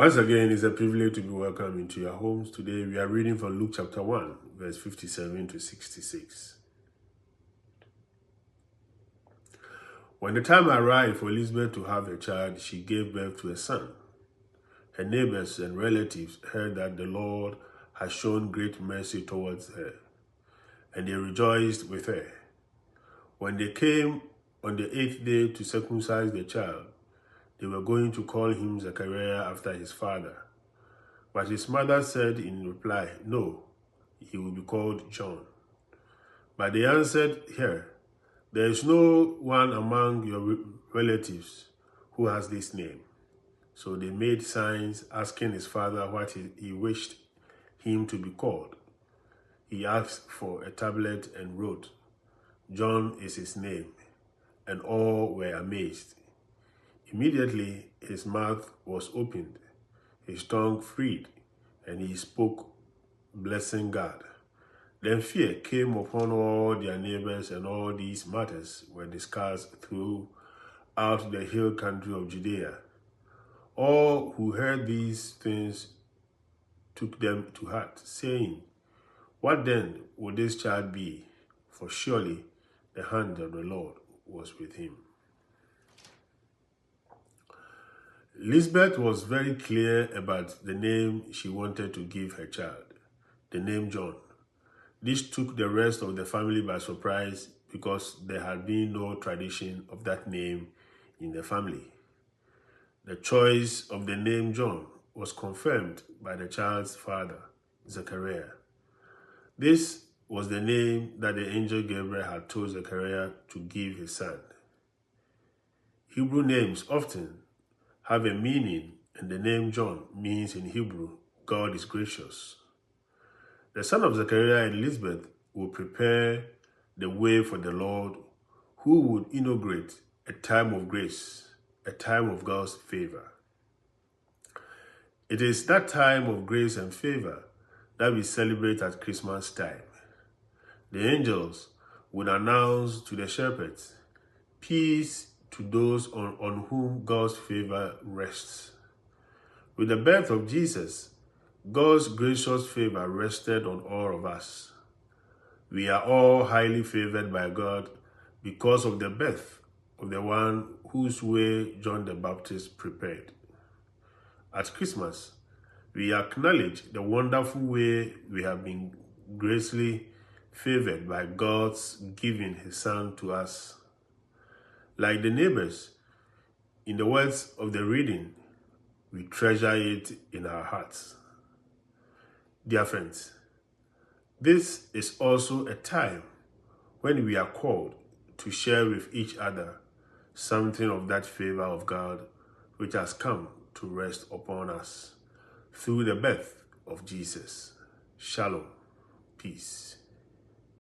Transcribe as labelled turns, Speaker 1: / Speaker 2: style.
Speaker 1: Once again, it's a privilege to be welcomed into your homes. Today, we are reading from Luke chapter 1, verse 57 to 66. When the time arrived for Elizabeth to have a child, she gave birth to a son. Her neighbors and relatives heard that the Lord had shown great mercy towards her, and they rejoiced with her. When they came on the 8th day to circumcise the child, they were going to call him Zechariah after his father. But his mother said in reply, "No, he will be called John." But they answered her, "There is no one among your relatives who has this name." So they made signs asking his father what he wished him to be called. He asked for a tablet and wrote, "John is his name," and all were amazed. Immediately his mouth was opened, his tongue freed, and he spoke, blessing God. Then fear came upon all their neighbors, and all these matters were discussed throughout the hill country of Judea. All who heard these things took them to heart, saying, "What then would this child be? For surely the hand of the Lord was with him." Elizabeth was very clear about the name she wanted to give her child, the name John. This took the rest of the family by surprise because there had been no tradition of that name in the family. The choice of the name John was confirmed by the child's father, Zechariah. This was the name that the angel Gabriel had told Zechariah to give his son. Hebrew names often have a meaning, and the name John means in Hebrew, God is gracious. The son of Zechariah and Elizabeth will prepare the way for the Lord, who would inaugurate a time of grace, a time of God's favor. It is that time of grace and favor that we celebrate at Christmas time. The angels would announce to the shepherds, "Peace to those on whom God's favor rests." With the birth of Jesus, God's gracious favor rested on all of us. We are all highly favored by God because of the birth of the one whose way John the Baptist prepared. At Christmas, we acknowledge the wonderful way we have been graciously favored by God's giving his son to us. Like the neighbors, in the words of the reading, we treasure it in our hearts. Dear friends, this is also a time when we are called to share with each other something of that favor of God which has come to rest upon us through the birth of Jesus. Shalom. Peace.